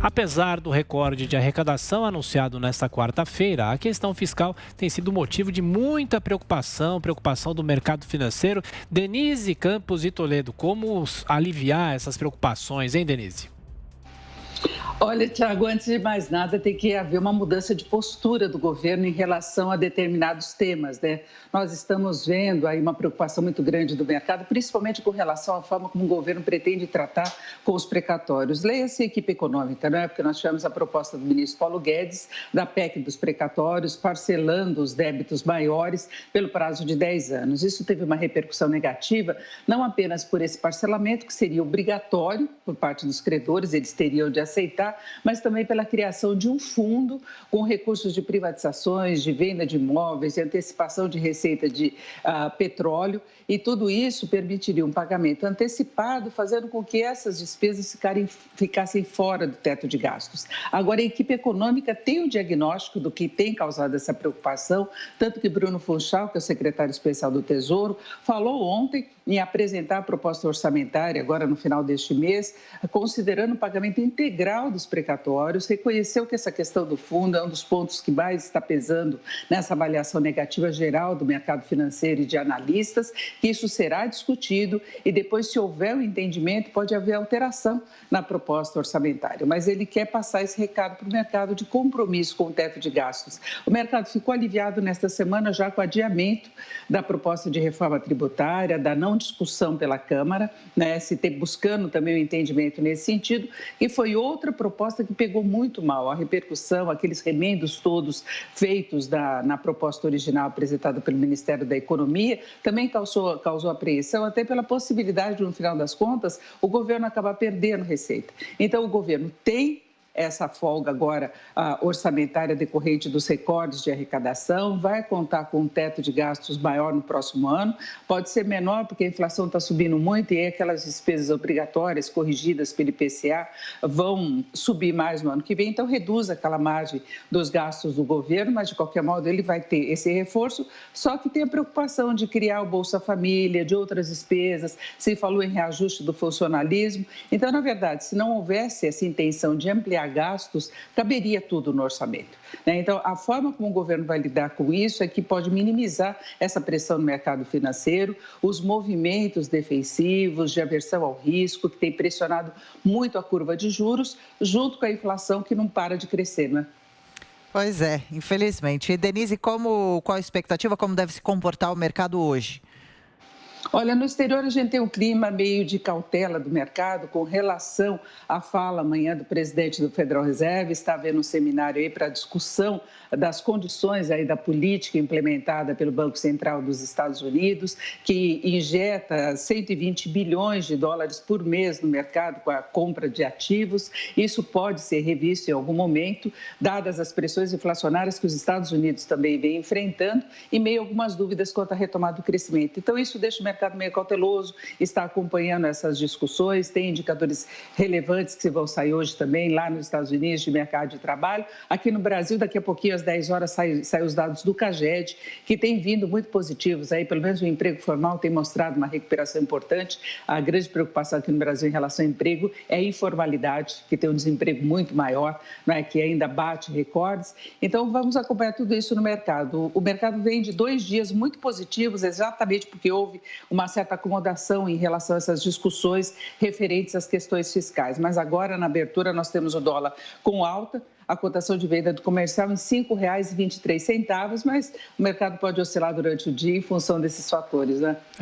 Apesar do recorde de arrecadação anunciado nesta quarta-feira, a questão fiscal tem sido motivo de muita preocupação do mercado financeiro. Denise Campos e Toledo, como aliviar essas preocupações, hein, Denise? Olha, Tiago, antes de mais nada, tem que haver uma mudança de postura do governo em relação a determinados temas, né? Nós estamos vendo aí uma preocupação muito grande do mercado, principalmente com relação à forma como o governo pretende tratar com os precatórios. Leia-se a equipe econômica, né? Porque nós tivemos a proposta do ministro Paulo Guedes, da PEC dos precatórios, parcelando os débitos maiores pelo prazo de 10 anos. Isso teve uma repercussão negativa, não apenas por esse parcelamento, que seria obrigatório por parte dos credores, eles teriam de aceitar, mas também pela criação de um fundo com recursos de privatizações, de venda de imóveis, de antecipação de receita de petróleo, e tudo isso permitiria um pagamento antecipado, fazendo com que essas despesas ficassem fora do teto de gastos. Agora, a equipe econômica tem o diagnóstico do que tem causado essa preocupação, tanto que Bruno Funchal, que é o secretário especial do Tesouro, falou ontem em apresentar a proposta orçamentária, agora no final deste mês, considerando o pagamento integral dos precatórios, reconheceu que essa questão do fundo é um dos pontos que mais está pesando nessa avaliação negativa geral do mercado financeiro e de analistas, que isso será discutido e depois, se houver um entendimento, pode haver alteração na proposta orçamentária. Mas ele quer passar esse recado para o mercado de compromisso com o teto de gastos. O mercado ficou aliviado nesta semana já com o adiamento da proposta de reforma tributária, da não discussão pela Câmara, né, buscando também o entendimento nesse sentido, e foi outra proposta que pegou muito mal. A repercussão, aqueles remendos todos feitos na proposta original apresentada pelo Ministério da Economia, também causou apreensão, até pela possibilidade de, no final das contas, o governo acabar perdendo receita. Então, o governo tem essa folga agora orçamentária decorrente dos recordes de arrecadação, vai contar com um teto de gastos maior no próximo ano, pode ser menor porque a inflação está subindo muito e aí aquelas despesas obrigatórias corrigidas pelo IPCA vão subir mais no ano que vem, então reduz aquela margem dos gastos do governo, mas de qualquer modo ele vai ter esse reforço, só que tem a preocupação de criar o Bolsa Família, de outras despesas, se falou em reajuste do funcionalismo, então na verdade se não houvesse essa intenção de ampliar gastos, caberia tudo no orçamento, né? Então, a forma como o governo vai lidar com isso é que pode minimizar essa pressão no mercado financeiro, os movimentos defensivos de aversão ao risco, que tem pressionado muito a curva de juros, junto com a inflação que não para de crescer, né? Pois é, infelizmente. E Denise, qual a expectativa, como deve se comportar o mercado hoje? Olha, no exterior a gente tem um clima meio de cautela do mercado com relação à fala amanhã do presidente do Federal Reserve. Está havendo um seminário aí para discussão das condições aí da política implementada pelo Banco Central dos Estados Unidos, que injeta 120 bilhões de dólares por mês no mercado com a compra de ativos. Isso pode ser revisto em algum momento, dadas as pressões inflacionárias que os Estados Unidos também vem enfrentando e meio algumas dúvidas quanto à retomada do crescimento. Então, isso deixa o mercado meio cauteloso, está acompanhando essas discussões, tem indicadores relevantes que vão sair hoje também lá nos Estados Unidos de mercado de trabalho. Aqui no Brasil, daqui a pouquinho, às 10 horas, saem os dados do CAGED, que têm vindo muito positivos. Aí, pelo menos o emprego formal tem mostrado uma recuperação importante. A grande preocupação aqui no Brasil em relação ao emprego é a informalidade, que tem um desemprego muito maior, né, que ainda bate recordes. Então, vamos acompanhar tudo isso no mercado. O mercado vem de 2 dias muito positivos, exatamente porque houve uma certa acomodação em relação a essas discussões referentes às questões fiscais. Mas agora, na abertura, nós temos o dólar com alta, a cotação de venda do comercial em R$ 5,23, mas o mercado pode oscilar durante o dia em função desses fatores, né?